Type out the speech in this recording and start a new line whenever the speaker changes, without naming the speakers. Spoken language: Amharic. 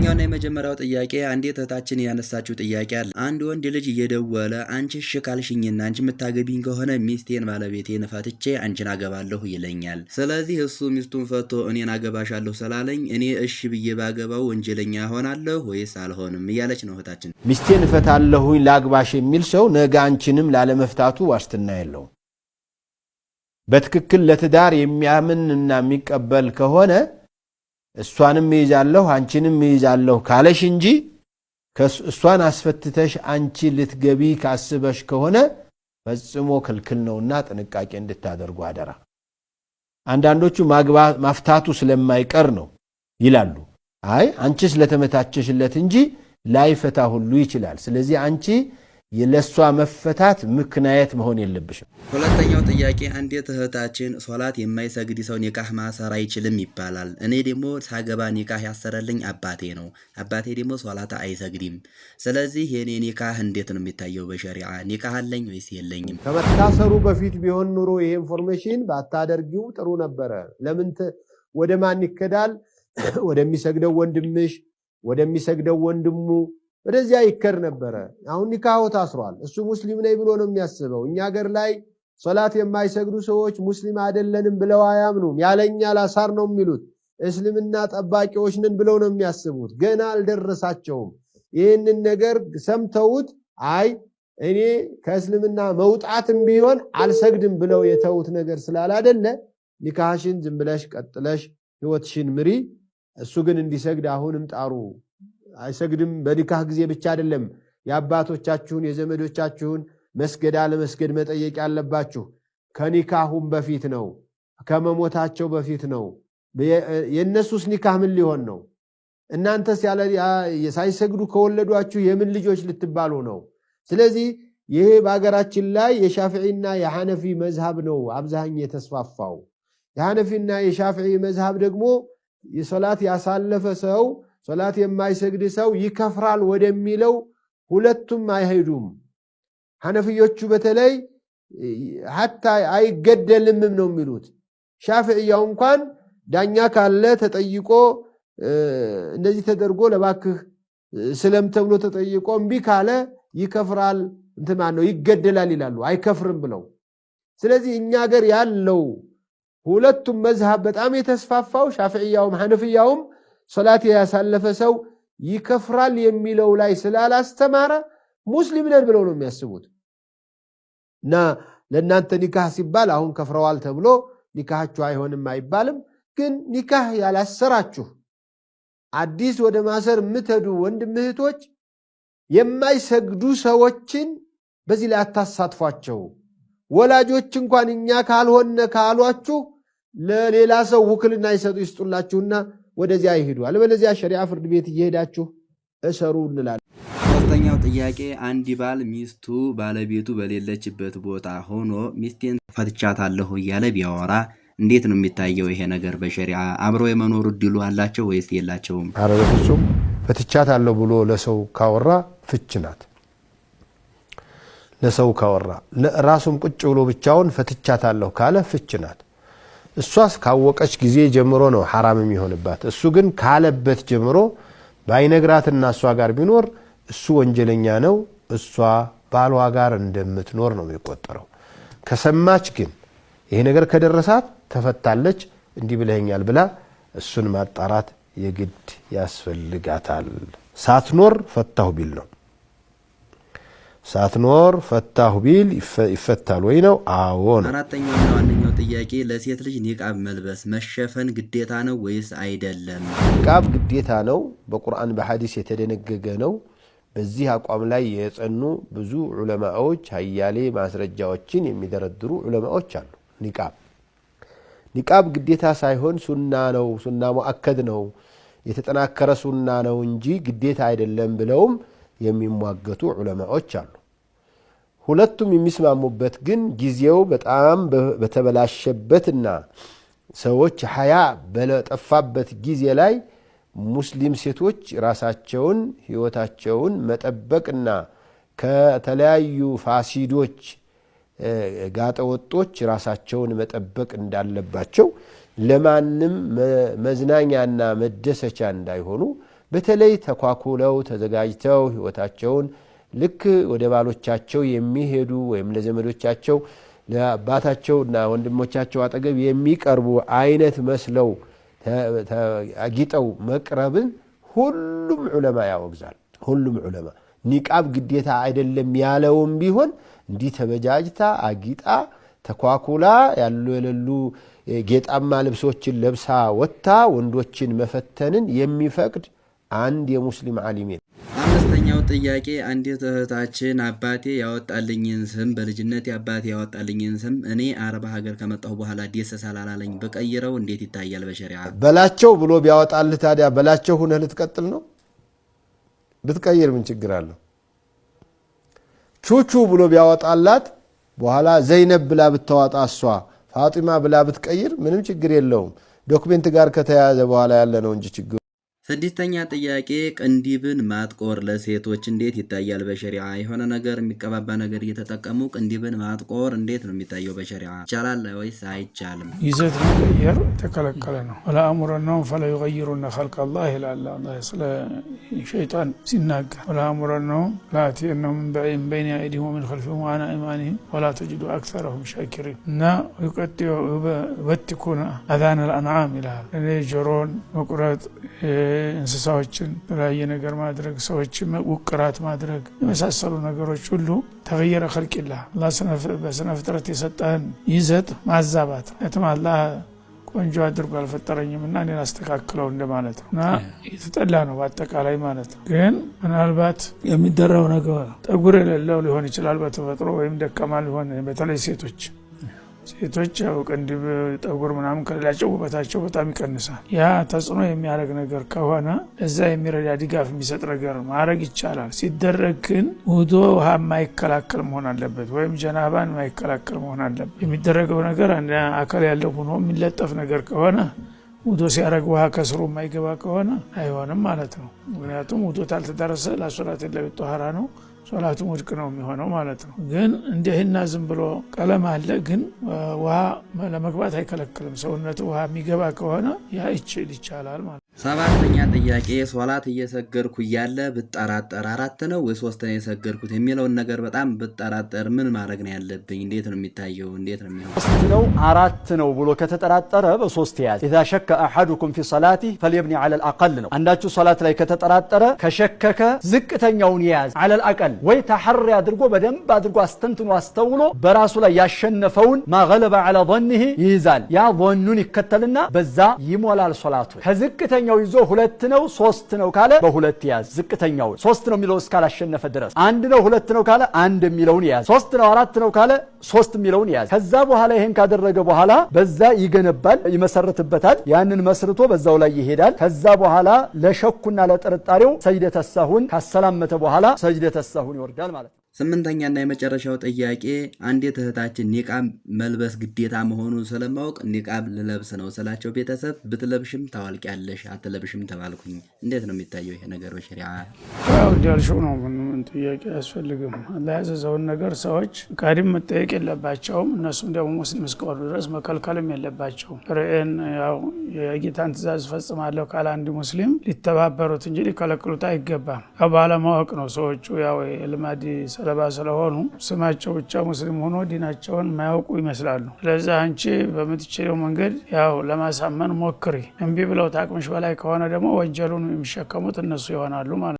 ሁለተኛውና የመጀመሪያው ጥያቄ አንዲት እህታችን ያነሳችው ጥያቄ አለ። አንድ ወንድ ልጅ እየደወለ አንቺ እሺ ካልሽኝና አንቺ የምታገቢኝ ከሆነ ሚስቴን ባለቤቴን ፈትቼ አንቺን አገባለሁ ይለኛል። ስለዚህ እሱ ሚስቱን ፈቶ እኔን አገባሻለሁ ስላለኝ እኔ እሺ ብዬ ባገባው ወንጀለኛ ሆናለሁ ወይስ አልሆንም እያለች ነው እህታችን።
ሚስቴን እፈታለሁኝ ላግባሽ የሚል ሰው ነገ አንቺንም ላለመፍታቱ ዋስትና የለውም። በትክክል ለትዳር የሚያምንና የሚቀበል ከሆነ እሷንም ይይዛለሁ አንቺንም ይይዛለሁ ካለሽ እንጂ እሷን አስፈትተሽ አንቺ ልትገቢ ካስበሽ ከሆነ ፈጽሞ ክልክል ነውና ጥንቃቄ እንድታደርጉ አደራ። አንዳንዶቹ ማፍታቱ ስለማይቀር ነው ይላሉ። አይ አንቺ ስለተመታቸሽለት እንጂ ላይፈታ ሁሉ ይችላል። ስለዚህ አንቺ ለሷ መፈታት ምክንያት መሆን የለብሽም።
ሁለተኛው ጥያቄ አንዲት እህታችን ሶላት የማይሰግድ ሰው ኒካህ ማሰር አይችልም ይባላል። እኔ ደግሞ ሳገባ ኒካህ ያሰረልኝ አባቴ ነው። አባቴ ደግሞ ሶላት አይሰግድም። ስለዚህ የኔ ኒካህ እንዴት ነው የሚታየው በሸሪዓ? ኒካህ አለኝ ወይስ የለኝም?
ከመታሰሩ በፊት ቢሆን ኑሮ ይሄ ኢንፎርሜሽን ባታደርጊው ጥሩ ነበረ። ለምን ወደ ማን ይከዳል? ወደሚሰግደው ወንድምሽ፣ ወደሚሰግደው ወንድሙ ወደዚያ ይከር ነበረ። አሁን ኒካሁ ታስሯል። እሱ ሙስሊም ነኝ ብሎ ነው የሚያስበው። እኛ ሀገር ላይ ሶላት የማይሰግዱ ሰዎች ሙስሊም አይደለንም ብለው አያምኑም። ያለኛ ላሳር ነው የሚሉት። እስልምና ጠባቂዎች ነን ብለው ነው የሚያስቡት። ገና አልደረሳቸውም። ይህንን ነገር ሰምተውት አይ እኔ ከእስልምና መውጣትም ቢሆን አልሰግድም ብለው የተውት ነገር ስላላደለ ኒካህሽን ዝም ብለሽ ቀጥለሽ ህይወትሽን ምሪ። እሱ ግን እንዲሰግድ አሁንም ጣሩ። አይሰግድም በኒካህ ጊዜ ብቻ አይደለም። የአባቶቻችሁን የዘመዶቻችሁን መስገድ አለመስገድ መጠየቅ ያለባችሁ ከኒካሁም በፊት ነው፣ ከመሞታቸው በፊት ነው። የነሱስ ኒካህ ምን ሊሆን ነው? እናንተስ ሳይሰግዱ ከወለዷችሁ የምን ልጆች ልትባሉ ነው? ስለዚህ ይሄ በአገራችን ላይ የሻፊዒና የሐነፊ መዝሃብ ነው አብዛኛው የተስፋፋው። የሐነፊና የሻፊዒ መዝሃብ ደግሞ የሶላት ያሳለፈ ሰው ሶላት የማይሰግድ ሰው ይከፍራል ወደሚለው ሁለቱም አይሄዱም። ሐነፊዮቹ በተለይ ሐታ አይገደልም ነው የሚሉት። ሻፊዒያው እንኳን ዳኛ ካለ ተጠይቆ እንደዚህ ተደርጎ ለባክህ ስለም ተብሎ ተጠይቆ እምቢ ካለ ይከፍራል ነው ይገደላል ይላሉ፣ አይከፍርም ብለው። ስለዚህ እኛ ሀገር ያለው ሁለቱም መዝሃብ በጣም የተስፋፋው ሻፊዒያውም ሐነፊያውም ሶላት ያሳለፈ ሰው ይከፍራል የሚለው ላይ ስላላስተማረ ሙስሊም ነን ብለው ነው የሚያስቡት። እና ለእናንተ ኒካህ ሲባል አሁን ከፍረዋል ተብሎ ኒካሃችሁ አይሆንም አይባልም። ግን ኒካህ ያላሰራችሁ አዲስ ወደ ማሰር የምትሄዱ ወንድም እህቶች የማይሰግዱ ሰዎችን በዚህ ላይ አታሳትፏቸው። ወላጆች እንኳን እኛ ካልሆነ ካሏችሁ ለሌላ ሰው ውክልና ይስጡላችሁና ወደዚያ ይሄዱ። አለበለዚያ ሸሪዓ ፍርድ ቤት እየሄዳችሁ እሰሩ እንላለን።
ሶስተኛው ጥያቄ አንድ ባል ሚስቱ ባለቤቱ በሌለችበት ቦታ ሆኖ ሚስቴን ፈትቻታለሁ እያለ ቢያወራ እንዴት ነው የሚታየው ይሄ ነገር በሸሪዓ? አብሮ የመኖር እድሉ አላቸው ወይስ የላቸውም?
ኧረ በፍጹም ፈትቻታለሁ ብሎ ለሰው ካወራ ፍች ናት። ለሰው ካወራ ራሱም ቁጭ ብሎ ብቻውን ፈትቻታለሁ ካለ ፍች ናት። እሷስ ካወቀች ጊዜ ጀምሮ ነው حرام የሚሆንባት። እሱ ግን ካለበት ጀምሮ ባይነግራትና እሷ ጋር ቢኖር እሱ ወንጀለኛ ነው። እሷ ባሏ ጋር እንደምትኖር ነው የሚቆጠረው። ከሰማች ግን ይሄ ነገር ከደረሳት ተፈታለች እንዲህ ብለኛል ብላ እሱን ማጣራት የግድ ያስፈልጋታል። ሳትኖር ፈታሁ ቢል ነው። ሳትኖር ፈታሁ ቢል ይፈታል ወይ ነው? አዎ ነው።
አራተኛውና ዋነኛው ጥያቄ ለሴት ልጅ ኒቃብ መልበስ መሸፈን ግዴታ ነው ወይስ አይደለም?
ኒቃብ ግዴታ ነው። በቁርአን በሐዲስ የተደነገገ ነው። በዚህ አቋም ላይ የጸኑ ብዙ ዑለማዎች ሀያሌ ማስረጃዎችን የሚደረድሩ ዑለማዎች አሉ። ኒቃብ ግዴታ ሳይሆን ሱና ነው፣ ሱና ሙአከድ ነው፣ የተጠናከረ ሱና ነው እንጂ ግዴታ አይደለም ብለውም የሚሟገቱ ዑለማዎች አሉ። ሁለቱም የሚስማሙበት ግን ጊዜው በጣም በተበላሸበትና ሰዎች ሐያ በለጠፋበት ጊዜ ላይ ሙስሊም ሴቶች ራሳቸውን ህይወታቸውን መጠበቅና ከተለያዩ ፋሲዶች ጋጠወጦች ራሳቸውን መጠበቅ እንዳለባቸው ለማንም መዝናኛና መደሰቻ እንዳይሆኑ በተለይ ተኳኩለው ተዘጋጅተው ህይወታቸውን ልክ ወደ ባሎቻቸው የሚሄዱ ወይም ለዘመዶቻቸው ለአባታቸውና ወንድሞቻቸው አጠገብ የሚቀርቡ አይነት መስለው አጊጠው መቅረብን ሁሉም ዑለማ ያወግዛል። ሁሉም ዑለማ ኒቃብ ግዴታ አይደለም ያለውም ቢሆን እንዲህ ተበጃጅታ አጊጣ ተኳኩላ ያሉ የሌሉ ጌጣማ ልብሶችን ለብሳ ወጣ ወንዶችን መፈተንን የሚፈቅድ አንድ የሙስሊም ዓሊም።
አምስተኛው ጥያቄ አንዲት እህታችን አባቴ ያወጣልኝን ስም በልጅነት አባቴ ያወጣልኝን ስም እኔ አረብ ሀገር ከመጣሁ በኋላ ደስ ሳላላለኝ በቀይረው እንዴት ይታያል በሸሪዓ?
በላቸው ብሎ ቢያወጣልህ ታዲያ በላቸው ሆነህ ልትቀጥል ነው? ብትቀይር ምን ችግር አለው? ቹቹ ብሎ ቢያወጣላት በኋላ ዘይነብ ብላ ብታወጣ እሷ ፋጢማ ብላ ብትቀይር ምንም ችግር የለውም። ዶክመንት ጋር ከተያያዘ በኋላ ያለ ነው እንጂ ችግር።
ስድስተኛ ጥያቄ ቅንዲብን ማጥቆር ለሴቶች እንዴት ይታያል በሸሪዓ? የሆነ ነገር የሚቀባባ ነገር እየተጠቀሙ ቅንዲብን ማጥቆር እንዴት ነው የሚታየው በሸሪዓ? ይቻላል ወይስ አይቻልም?
ይዘት መቀየር ተከለከለ ነው። ወላ አምረናሁም ፈላ ይغيሩነ ኸልቀ አላህ ይላል አላህ ስለ ሸይጣን ሲናገር። ወላ አምረናሁም ላአቲየነሁም ሚን በይኒ አይዲሂም ወሚን ኸልፊሂም ወዐን አይማኒሂም ወላ ተጅዱ አክሰረሁም ሻኪሪን እና ይበትኩነ አዛነ አልአንዓም ይላል። ጆሮን መቁረጥ፣ እንስሳዎችን በላየ ነገር ማድረግ፣ ሰዎችን ውቅራት ማድረግ የመሳሰሉ ነገሮች ሁሉ ተገየረ ኸልቂላህ አላህ በስነ ፍጥረት የሰጠህን ይዘት ማዛባት ነው። አላህ ቆንጆ አድርጎ አልፈጠረኝምና እኔን አስተካክለው እንደማለት ነው እና የተጠላ ነው በአጠቃላይ ማለት ነው። ግን ምናልባት የሚደረው ነገር ጠጉር የሌለው ሊሆን ይችላል በተፈጥሮ ወይም ደካማ ሊሆን፣ በተለይ ሴቶች ያው ቅንድብ ጠጉር ምናምን ከሌላቸው ውበታቸው በጣም ይቀንሳል። ያ ተጽዕኖ የሚያደርግ ነገር ከሆነ እዛ የሚረዳ ድጋፍ የሚሰጥ ነገር ማድረግ ይቻላል። ሲደረግ ግን ውዶ ውሃ የማይከላከል መሆን አለበት፣ ወይም ጀናባን የማይከላከል መሆን አለበት። የሚደረገው ነገር አንድ አካል ያለው ሆኖ የሚለጠፍ ነገር ከሆነ ውዶ ሲያደርግ ውሃ ከስሩ የማይገባ ከሆነ አይሆንም ማለት ነው። ምክንያቱም ውዶ ታልተደረሰ ለሶላት የለውጥ ጧሃራ ነው፣ ሶላቱ ውድቅ ነው የሚሆነው ማለት ነው። ግን እንደህና ዝም ብሎ ቀለም አለ ግን ውሃ ለመግባት አይከለክልም። ሰውነቱ ውሃ የሚገባ ከሆነ ያ ይቻላል ማለት ነው።
ሰባተኛ ጥያቄ ሶላት እየሰገድኩ እያለ ብጠራጠር 4 ነው ወይ 3 ነው የሰገድኩት የሚለውን ነገር በጣም ብጠራጠር ምን ማድረግ ነው ያለብኝ? እንዴት ነው የሚታየው? እንዴት ነው የሚሆነው?
3 ነው 4 ነው ብሎ ከተጠራጠረ በ3 ያዝ። اذا شك احدكم في صلاته فليبني على الاقل ነው። አንዳችሁ ሶላት ላይ ከተጠራጠረ ከሸከከ ዝቅተኛውን ያዝ። على الاقل ወይ ተሐሪ አድርጎ በደንብ አድርጎ አስተንትኖ አስተውሎ በራሱ ላይ ያሸነፈውን ما غلب على ظنه ይይዛል። ያ ظنኑን ይከተልና በዛ ይሞላል ሶላቱ። ከዝቅተኛው ይዞ 2 ነው 3 ነው ካለ በ2 ያዝ። ዝቅተኛው 3 ነው የሚለው እስካላሸነፈ ድረስ 1 ነው 2 ነው ካለ 1 የሚለውን ያዝ። 3 ነው 4 ነው ካለ 3 የሚለውን ያዝ። ከዛ በኋላ ይሄን ካደረገ በኋላ በዛ ይገነባል፣ ይመሰርትበታል። ያንን መስርቶ በዛው ላይ ይሄዳል። ከዛ በኋላ ለሸኩና ለጥርጣሬው ሰጅደተ ሰሁን ካሰላመተ በኋላ ሰጅደተ ሰሁን ይወርዳል ማለት ነው።
ስምንተኛና የመጨረሻው ጥያቄ አንዲት እህታችን ኒቃብ መልበስ ግዴታ መሆኑን ስለማወቅ ኒቃብ ልለብስ ነው ስላቸው ቤተሰብ ብትለብሽም ታዋልቂያለሽ አትለብሽም ተባልኩኝ። እንዴት ነው የሚታየው ይሄ ነገር በሸሪዓ?
ያው እንዳልሽው ነው። ምን ጥያቄ አያስፈልግም። አላህ ያዘዘውን ነገር ሰዎች ቃዲም መጠየቅ የለባቸውም። እነሱም ደግሞ ሙስሊም እስከሆኑ ድረስ መከልከልም የለባቸውም። ርዕን ያው የጌታን ትእዛዝ ፈጽማለሁ ካለ አንድ ሙስሊም ሊተባበሩት እንጂ ሊከለክሉት አይገባም። ያው ባለማወቅ ነው ሰዎቹ ያው የልማድ ሰለባ ስለሆኑ ስማቸው ብቻ ሙስሊም ሆኖ ዲናቸውን የማያውቁ ይመስላሉ። ስለዚህ አንቺ በምትችለው መንገድ ያው ለማሳመን ሞክሪ። እምቢ ብለው ታቅምሽ በላይ ከሆነ ደግሞ ወንጀሉን የሚሸከሙት እነሱ ይሆናሉ ማለት ነው።